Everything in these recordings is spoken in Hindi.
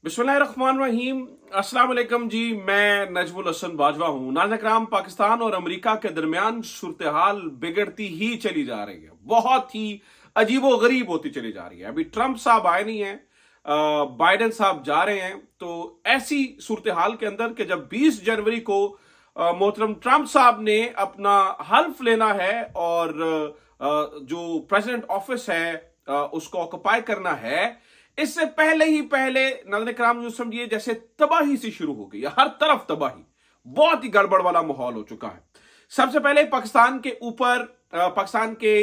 बिस्मिल्लाहिर्रहमानिर्रहीम। अस्सलाम वालेकुम जी, मैं नजमुल हसन बाजवा हूँ। नाज़रीन कराम, पाकिस्तान और अमेरिका के दरमियान सूरत हाल बिगड़ती ही चली जा रही है, बहुत ही अजीबो गरीब होती चली जा रही है। अभी ट्रंप साहब आए नहीं हैं, बाइडेन साहब जा रहे हैं। तो ऐसी सूरत हाल के अंदर कि जब 20 जनवरी को मोहतरम ट्रंप साहब ने अपना हल्फ लेना है और जो प्रेसिडेंट ऑफिस है उसको ऑक्युपाई करना है, इससे पहले ही पहले नाज़रीन कराम यूं समझिए जैसे तबाही सी शुरू हो गई है। हर तरफ तबाही, बहुत ही गड़बड़ वाला माहौल हो चुका है। सबसे पहले पाकिस्तान के ऊपर पाकिस्तान के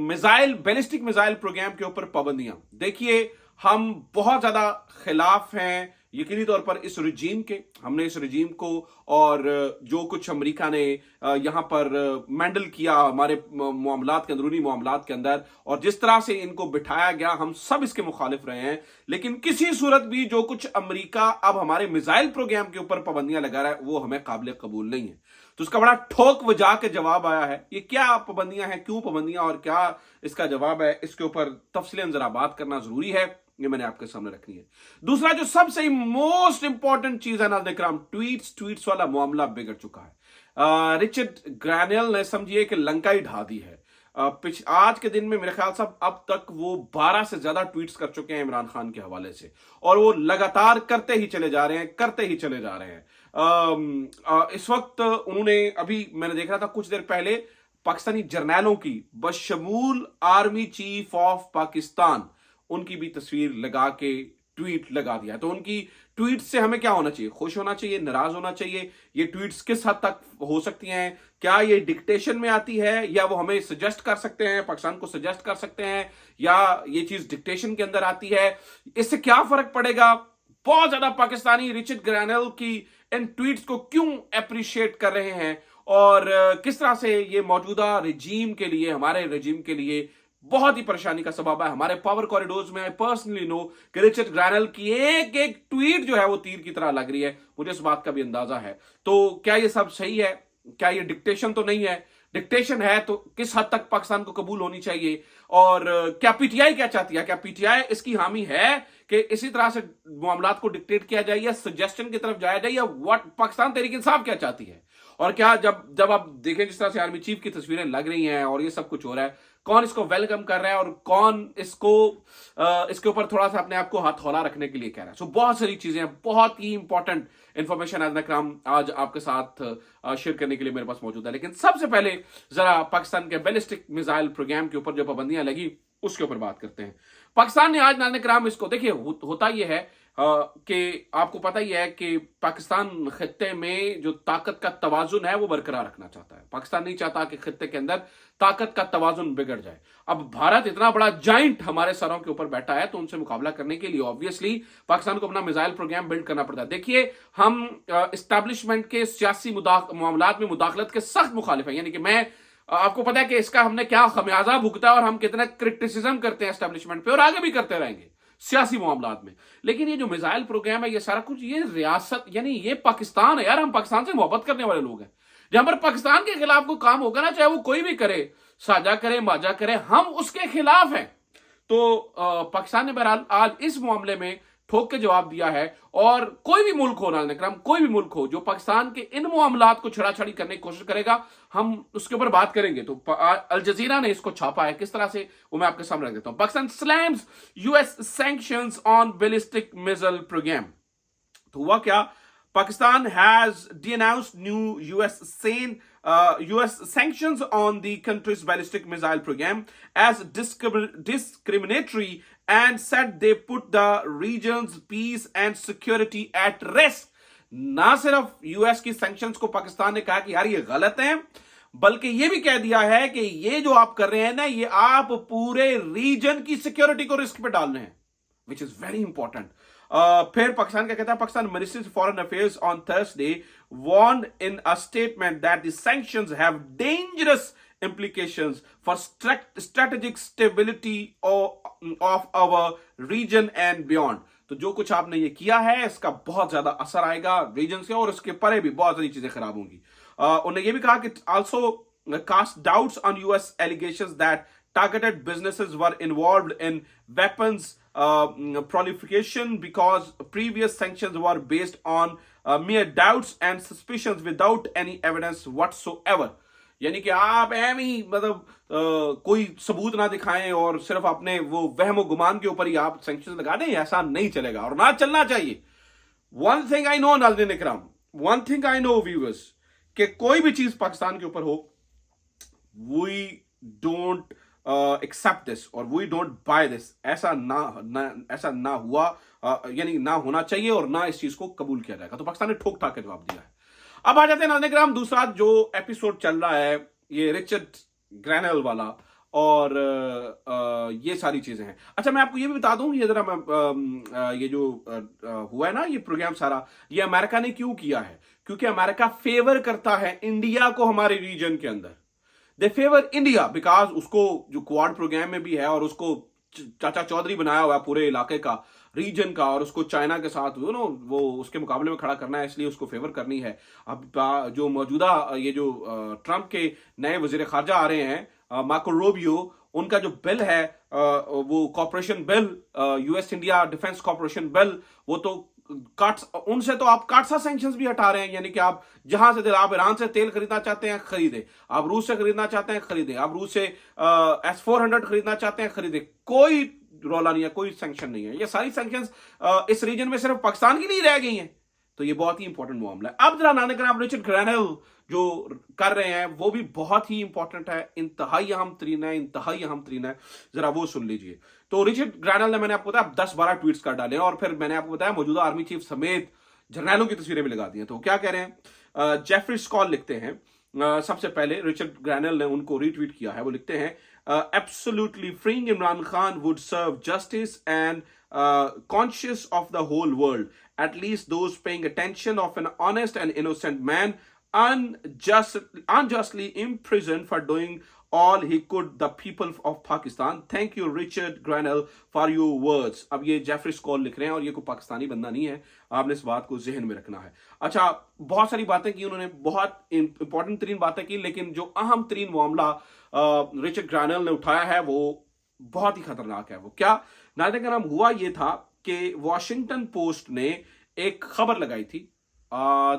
मिसाइल बैलिस्टिक मिसाइल प्रोग्राम के ऊपर पाबंदियां। देखिए, हम बहुत ज्यादा खिलाफ हैं यकीनी तौर पर इस रजीम के। हमने इस रजीम को और जो कुछ अमेरिका ने यहां पर मैंडल किया हमारे मामलात के अंदरूनी मामलात के अंदर, और जिस तरह से इनको बिठाया गया, हम सब इसके मुखालिफ रहे हैं। लेकिन किसी सूरत भी जो कुछ अमेरिका अब हमारे मिसाइल प्रोग्राम के ऊपर पाबंदियां लगा रहा है, वो हमें काबिल कबूल नहीं है। तो उसका बड़ा ठोक वजह के जवाब आया है। ये क्या पाबंदियां हैं, क्यों पाबंदियां, और क्या इसका जवाब है, इसके ऊपर तफसीलन जरा बात करना जरूरी है। ये मैंने आपके सामने रखनी है। दूसरा जो सबसे मोस्ट इंपॉर्टेंट चीज है नाज़रीन कराम, ट्वीट्स वाला मामला बिगड़ चुका है। रिचर्ड ग्रैनल ने समझिए कि लंका ही ढा दी है। आज के दिन में मेरे ख्याल से अब तक वो 12 से ज्यादा ट्वीट्स कर चुके हैं इमरान खान के हवाले से, और वो लगातार करते ही चले जा रहे हैं। इस वक्त उन्होंने, अभी मैंने देख रहा था कुछ देर पहले, पाकिस्तानी जर्नैलों की बशमूल आर्मी चीफ ऑफ पाकिस्तान, उनकी भी तस्वीर लगा के ट्वीट लगा दिया। तो उनकी ट्वीट से हमें क्या होना चाहिए? खुश होना चाहिए, नाराज होना चाहिए? ये ट्वीट्स किस हद तक हो सकती हैं? क्या ये डिक्टेशन में आती है, या वो हमें सजेस्ट कर सकते हैं, पाकिस्तान को सजेस्ट कर सकते हैं, या ये चीज डिक्टेशन के अंदर आती है? इससे क्या फर्क पड़ेगा? बहुत ज्यादा पाकिस्तानी रिचर्ड ग्रैनल की इन ट्वीट्स को क्यों अप्रिशिएट कर रहे हैं, और किस तरह से ये मौजूदा रजीम के लिए, हमारे रजीम के लिए बहुत ही परेशानी का सबब है। हमारे पावर कॉरिडोर्स में आई पर्सनली नो कि रिचर्ड ग्रैनल की एक एक ट्वीट जो है वो तीर की तरह लग रही है। मुझे इस बात का भी अंदाजा है। तो क्या ये सब सही है? क्या ये डिक्टेशन तो नहीं है? डिक्टेशन है तो किस हद तक पाकिस्तान को कबूल होनी चाहिए? और क्या पीटीआई क्या चाहती है? क्या पीटीआई इसकी हामी है कि इसी तरह से मामलात को डिक्टेट किया जाए, या सजेशन की तरफ जाया जाए, या व्हाट पाकिस्तान तहरीक इंसाफ क्या चाहती है? और क्या जब आप देखें जिस तरह से आर्मी चीफ की तस्वीरें लग रही हैं और ये सब कुछ हो रहा है, कौन इसको वेलकम कर रहा है और कौन इसको इसके ऊपर थोड़ा सा अपने आप को हथौला रखने के लिए कह रहा है? सो बहुत सारी चीजें हैं, बहुत ही इंपॉर्टेंट इंफॉर्मेशन आज आपके साथ शेयर करने के लिए मेरे पास मौजूद है। लेकिन सबसे पहले जरा पाकिस्तान के बैलिस्टिक मिसाइल प्रोग्राम के ऊपर जो पाबंदियां लगी उसके ऊपर बात करते हैं। पाकिस्तान ने आज नाज़रीन कराम इसको देखिए, होता यह है कि आपको पता ही है कि पाकिस्तान खित्ते में जो ताकत का तवाजुन है वो बरकरार रखना चाहता है। पाकिस्तान नहीं चाहता कि खित्ते के अंदर ताकत का तवाजुन बिगड़ जाए। अब भारत इतना बड़ा जाइंट हमारे सरों के ऊपर बैठा है, तो उनसे मुकाबला करने के लिए ऑब्वियसली पाकिस्तान को अपना मिसाइल प्रोग्राम बिल्ड करना पड़ता है। देखिए, हम इस्टेब्लिशमेंट के सियासी मामलात में मुदाखलत के सख्त मुखालिफ हैं। यानी कि मैं, आपको पता है कि इसका हमने क्या खमियाजा भुगता है और हम कितना क्रिटिसिज्म करते हैं एस्टेब्लिशमेंट पे, और आगे भी करते रहेंगे सियासी मामलात में। लेकिन ये जो मिसाइल प्रोग्राम है, ये सारा कुछ, ये रियासत, यानी ये पाकिस्तान है यार। हम पाकिस्तान से मोहब्बत करने वाले लोग हैं। जहां पर पाकिस्तान के खिलाफ कोई काम होगा ना, चाहे वो कोई भी करे, साझा करे, माजा करे, हम उसके खिलाफ हैं। तो पाकिस्तान ने बहरहाल आज इस मामले में ठोक के जवाब दिया है। और कोई भी मुल्क हो नाज़रीन कराम, कोई भी मुल्क हो जो पाकिस्तान के इन मामलात को छेड़ाछाड़ी करने की कोशिश करेगा, हम उसके ऊपर बात करेंगे। तो अल जजीरा ने इसको छापा है, किस तरह से वो मैं आपके सामने रख देता हूं। Pakistan slams US sanctions on ballistic missile programme. तो हुआ क्या? Pakistan has denounced new US sanctions on the country's ballistic missile program as discriminatory and said they put the region's peace and security at risk. ना सिर्फ यूएस की सैंक्शंस को पाकिस्तान ने कहा कि यार ये गलत है, बल्कि ये भी कह दिया है कि ये जो आप कर रहे हैं ना, ये आप पूरे रीजन की सिक्योरिटी को रिस्क पे डाल रहे हैं, विच इज वेरी इंपॉर्टेंट। फिर पाकिस्तान क्या कहता है? Pakistan ministry of foreign affairs on Thursday warned in a statement that the sanctions have dangerous implications for strategic stability of our region and beyond. तो जो कुछ आपने ये किया है, इसका बहुत ज्यादा असर आएगा रीजन से, और उसके परे भी बहुत सारी चीजें खराब होंगी। उन्होंने ये भी कहा कि also cast doubts on US allegations that targeted businesses were involved in weapons proliferation because previous sanctions were based on mere doubts and suspicions without any evidence whatsoever. यानी कि आप एम ही मतलब कोई सबूत ना दिखाएं और सिर्फ अपने वो वहम गुमान के ऊपर ही आप सैंक्शन लगा दें, ऐसा नहीं चलेगा और ना चलना चाहिए. वन थिंग आई नो नाज़रीन इकराम, one thing I know viewers, कि कोई भी चीज पाकिस्तान के ऊपर हो, वी डोंट एक्सेप्ट दिस और वी डोंट बाय दिस. ऐसा ना हुआ, यानी ना होना चाहिए और ना इस चीज को कबूल किया जाएगा. तो पाकिस्तान ने ठोक ठाक के जवाब दिया है. अब आ जाते हैं नाज़रीन किराम, दूसरा जो एपिसोड चल रहा है ये रिचर्ड ग्रैनल वाला और ये सारी चीजें हैं. अच्छा, मैं आपको ये भी बता दूं, ये जरा ये जो हुआ है ना ये प्रोग्राम सारा, ये अमेरिका ने क्यों किया है? क्योंकि अमेरिका फेवर करता है इंडिया को हमारे रीजन के अंदर. दे फेवर इंडिया बिकॉज उसको जो क्वाड प्रोग्राम में भी है और उसको चाचा चौधरी बनाया हुआ है पूरे इलाके का, रीजन का, और उसको चाइना के साथ वो उसके मुकाबले में खड़ा करना है, इसलिए उसको फेवर करनी है. अब जो मौजूदा ये जो ट्रंप के नए वजीर खारजा आ रहे हैं मार्को रूबियो, उनका जो बिल है वो corporation bill, US India defence corporation bill, वो तो उनसे तो आप काटसा सैंक्शंस भी हटा रहे हैं. यानी कि आप जहां से आप ईरान से तेल खरीदना चाहते हैं खरीदें, आप रूस से खरीदना चाहते हैं खरीदें, आप रूस से S-400 खरीदना चाहते हैं खरीदें, कोई रोला नहीं है, कोई सैंक्शन नहीं है. ये सारी सैंक्शंस इस रीजन में सिर्फ पाकिस्तान की नहीं रह गई हैं. तो ये बहुत ही इंपॉर्टेंट मामला है. अब जरा नाज़रीन रिचर्ड ग्रैनल जो कर रहे हैं वो भी बहुत ही इंपॉर्टेंट है, इंतहाई अहम तरीन है. जरा वो सुन लीजिए. तो रिचर्ड ग्रैनल ने, मैंने आपको बताया 10-12 ट्वीट्स कर डाले और फिर मैंने आपको बताया मौजूदा आर्मी चीफ समेत जर्नैलों की तस्वीरें भी लगा दी हैं. तो क्या कह रहे हैं? जेफरी स्कॉल लिखते हैं, सबसे पहले रिचर्ड ग्रैनल ने उनको रीट्वीट किया है. वो लिखते हैं, absolutely freeing Imran Khan would serve justice and conscious of the whole world, at least those paying attention of an honest and innocent man unjustly imprisoned for doing all he could the people of Pakistan. Thank you Richard Grenell for your words. अब ये जेफरी स्कॉल लिख रहे हैं और ये कोई पाकिस्तानी बंदा नहीं है, आपने इस बात को जहन में रखना है. अच्छा, बहुत सारी बातें की उन्होंने, बहुत इंपॉर्टेंट तरीन बातें की, लेकिन जो अहम तरीन मामला रिचर्ड ग्रैनल ने उठाया है वो बहुत ही खतरनाक है. वो क्या नाज़रीन का नाम हुआ ये था कि वॉशिंगटन पोस्ट ने एक खबर लगाई थी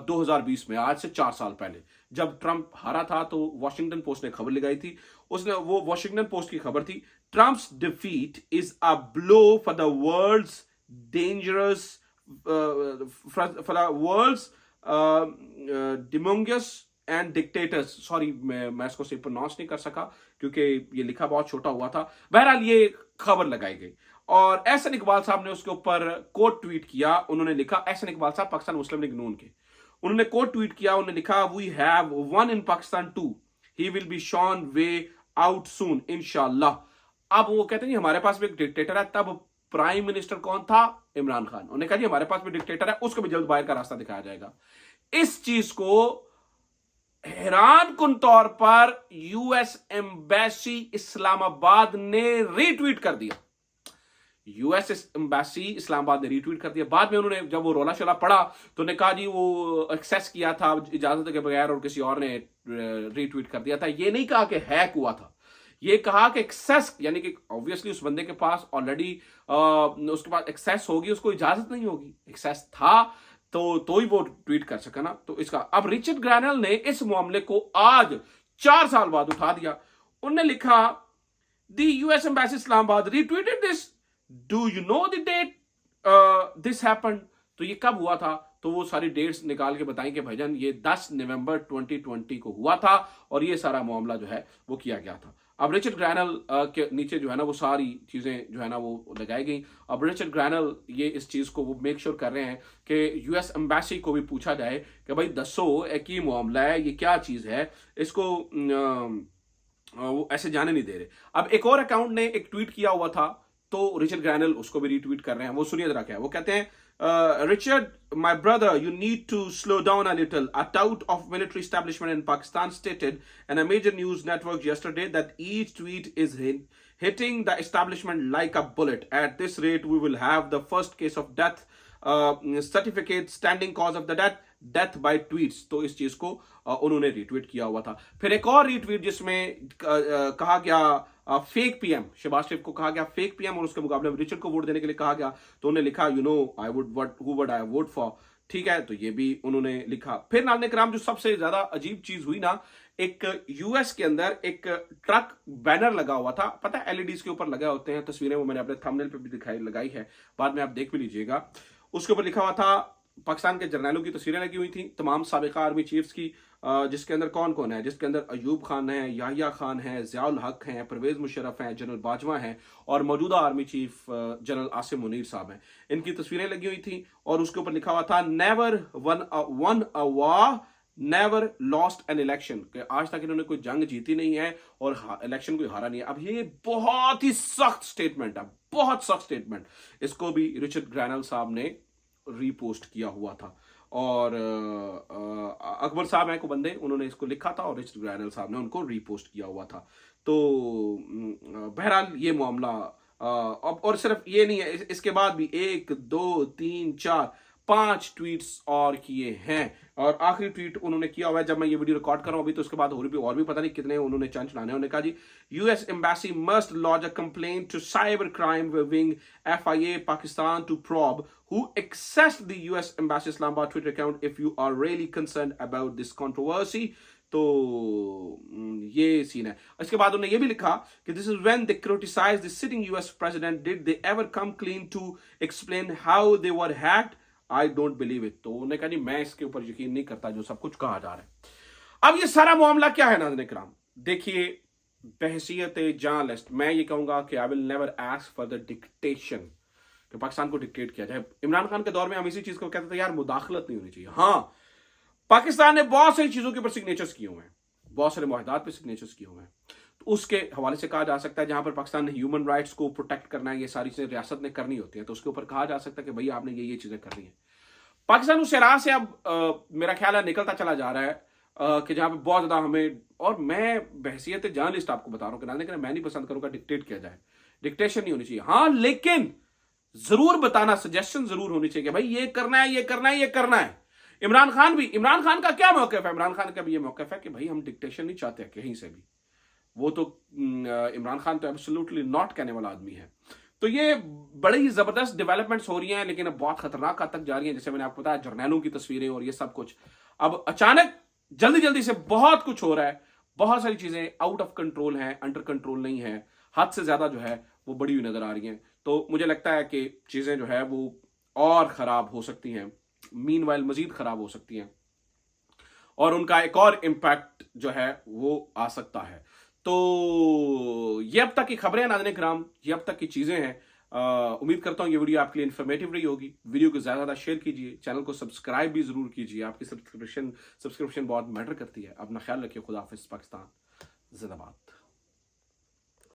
2020 में, आज से 4 साल पहले जब ट्रंप हारा था, तो वॉशिंगटन पोस्ट ने खबर लगाई थी. उसने, वो वॉशिंगटन पोस्ट की खबर थी, Trump's defeat is a blow for the world's dangerous for the world's demagogues and dictators. Sorry, मैं इसको से प्रोनाउंस नहीं कर सका क्योंकि ये लिखा बहुत छोटा हुआ था. बहरहाल ये खबर लगाई गई और एहसन इकबाल साहब ने उसके ऊपर कोट ट्वीट किया. उन्होंने लिखा, एहसन इकबाल साहब पाकिस्तान मुस्लिम लीग नून के, उन्होंने कोट ट्वीट किया. उन्होंने लिखा, we have won in Pakistan too, he will be shown way out soon इंशाल्लाह. अब वो कहते हैं हमारे पास भी एक डिक्टेटर है. तब प्राइम मिनिस्टर कौन था? इमरान खान. उन्होंने कहा जी हमारे पास भी डिक्टेटर है, उसको भी जल्द बाहर का रास्ता दिखाया जाएगा. इस चीज को हैरान कुन तौर पर यूएस एम्बेसी इस्लामाबाद ने रीट्वीट कर दिया. यूएस एम्बेसी इस्लामाबाद ने रीट्वीट कर दिया. बाद में उन्होंने जब वो रोला शोला पड़ा तो उन्होंने कहा जी वो एक्सेस किया था इजाजत के बगैर और किसी और ने रीट्वीट कर दिया था. ये नहीं कहा कि हैक हुआ था, ये कहा कि एक्सेस, यानी कि ऑब्वियसली उस बंदे के पास ऑलरेडी उसके पास एक्सेस होगी, उसको इजाजत नहीं होगी. एक्सेस था तो ही वो ट्वीट कर सका ना. तो इसका अब रिचर्ड ग्रैनल ने इस मामले को आज 4 साल बाद उठा दिया. उन्होंने लिखा, the US embassy Islamabad retweeted this, do you know the date this happened. तो ये कब हुआ था? तो वो सारी डेट्स निकाल के बताएं कि भाईजान ये 10 नवंबर 2020 को हुआ था और ये सारा मामला जो है वो किया गया था. अब रिचर्ड ग्रैनल के नीचे जो है ना वो सारी चीजें जो है ना वो लगाई गई. अब रिचर्ड ग्रैनल ये इस चीज को वो मेक श्योर कर रहे हैं कि यूएस एम्बेसी को भी पूछा जाए कि भाई दसो एक ही मामला है, ये क्या चीज है, इसको वो ऐसे जाने नहीं दे रहे. अब एक और अकाउंट ने एक ट्वीट किया हुआ था तो रिचर्ड ग्रैनल उसको भी रीट्वीट कर रहे हैं. वो सुनिए जरा क्या है. वो कहते हैं, Richard, my brother, you need to slow down a little. A tout of military establishment in Pakistan stated in a major news network yesterday that each tweet is hitting the establishment like a bullet. At this rate, we will have the first case of death certificate, standing cause of the death by tweets. तो इस चीज को उन्होंने रीट्वीट किया हुआ था. फिर एक और रीट्वीट जिसमें कहा गया फेक पीएम शहबाज शरीफ को कहा गया फेक पीएम, और उसके मुकाबले में रिचर्ड को वोट देने के लिए कहा गया। तो उन्होंने लिखा I would who would I vote for. ठीक है, तो ये भी उन्होंने लिखा। फिर नाज़रीन इकराम जो सबसे ज्यादा अजीब चीज हुई ना, एक यूएस के अंदर एक ट्रक बैनर लगा हुआ था, पता है एलईडीज के ऊपर लगे होते हैं, तस्वीरें वो मैंने अपने थंबनेल पे भी लगाई है, बाद में आप देख भी लीजिएगा। उसके ऊपर लिखा हुआ था, पाकिस्तान के जर्नैलों की तस्वीरें लगी हुई थी, तमाम साबिका आर्मी चीफ्स की, जिसके अंदर कौन कौन है, जिसके अंदर अयूब खान है, याहिया खान है, ज़ियाउल हक हैं, परवेज मुशर्रफ हैं, जनरल बाजवा हैं, और मौजूदा army chief general Asim Munir साहब हैं। इनकी तस्वीरें लगी हुई थी और उसके ऊपर लिखा हुआ था never won a war, never lost an election, कि आज तक इन्होंने कोई जंग जीती नहीं है और इलेक्शन कोई हारा नहीं है। अब ये बहुत ही सख्त स्टेटमेंट है, बहुत सख्त स्टेटमेंट। इसको भी रिचर्ड ग्रैनल साहब ने रीपोस्ट किया हुआ था, और अकबर साहब हैं को बंदे, उन्होंने इसको लिखा था और रिचर्ड ग्रैनल साहब ने उनको रीपोस्ट किया हुआ था। तो बहरहाल ये मामला, और सिर्फ ये नहीं है, इसके बाद भी 1 2 3 4 5 ट्वीट्स और किए हैं, और आखिरी ट्वीट उन्होंने किया हुआ है जब मैं ये वीडियो रिकॉर्ड कर रहा हूं अभी, तो उसके बाद और भी पता नहीं कितने उन्होंने चंच लाने। उन्होंने कहा जी, US embassy must launch a complaint to cyber crime wing FIA Pakistan to probe who accessed the US Embassy Islamabad Twitter account if you are really concerned about this controversy। तो ये सीन है। इसके बाद उन्होंने ये भी लिखा कि this is when they criticize the sitting US president, did they ever come clean to explain how they were hacked? I don't believe it। तो उन्होंने कहा नहीं, मैं इसके ऊपर यकीन नहीं करता जो सब कुछ कहा जा रहा है। अब ये सारा मामला क्या है नाज़रीन इकराम, देखिए, बहसियत जर्नलिस्ट मैं ये कहूंगा कि I will never ask for the dictation, कि पाकिस्तान को डिक्टेट किया जाए। इमरान खान के दौर में हम इसी चीज को कहते थे, यार मुदाखलत नहीं होनी चाहिए। हाँ, पाकिस्तान ने बहुत सारी चीजों के ऊपर सिग्नेचर्स किए हुए हैं, बहुत सारे मुआहदात पे सिग्नेचर्स किए हुए हैं, तो उसके हवाले से कहा जा सकता है जहां पर पाकिस्तान ने ह्यूमन राइट्स को प्रोटेक्ट करना है, ये सारी चीजें रियासत ने करनी होती है, तो उसके ऊपर कहा जा सकता है कि भाई आपने ये चीजें करनी है। पाकिस्तान उस राह से अब मेरा ख्याल है निकलता चला जा रहा है, कि जहां पे बहुत ज्यादा हमें, और मैं बहसियत जर्नलिस्ट आपको बता रहा हूं कि मैं नहीं पसंद करूंगा डिक्टेट किया जाए, डिक्टेशन नहीं होनी चाहिए। हाँ, लेकिन जरूर बताना, सजेशन जरूर होनी चाहिए कि भाई ये करना है, ये करना है, ये करना है। इमरान खान का क्या मौक़िफ़ है? इमरान खान का भी ये मौक़िफ़ है कि भाई हम डिक्टेशन नहीं चाहते कहीं से भी। वो तो इमरान खान तो एब्सोल्युटली नॉट कहने वाला आदमी है। तो ये बड़ी जबरदस्त डेवलपमेंट्स हो रही हैं, लेकिन अब बहुत खतरनाक हद तक जा रही हैं। जैसे मैंने आपको बताया, जर्नैलों की तस्वीरें और ये सब कुछ अब अचानक जल्दी से बहुत कुछ हो रहा है, बहुत सारी चीजें आउट ऑफ कंट्रोल हैं, अंडर कंट्रोल नहीं है, हद से ज्यादा जो है वो बढ़ी हुई नजर आ रही हैं। तो मुझे लगता है कि चीजें जो है वो और खराब हो सकती हैं, मीनवाइल मजीद खराब हो सकती हैं, और उनका एक और इम्पैक्ट जो है वो आ सकता है। तो ये अब तक की खबरें नाज़रीन किराम, ये अब तक की चीजें हैं। उम्मीद करता हूँ ये वीडियो आपके लिए इन्फॉर्मेटिव रही होगी। वीडियो को ज्यादा शेयर कीजिए, चैनल को सब्सक्राइब भी जरूर कीजिए, आपकी सब्सक्रिप्शन बहुत मैटर करती है। अपना ख्याल रखिए, खुदा हाफिज़, पाकिस्तान जिंदाबाद।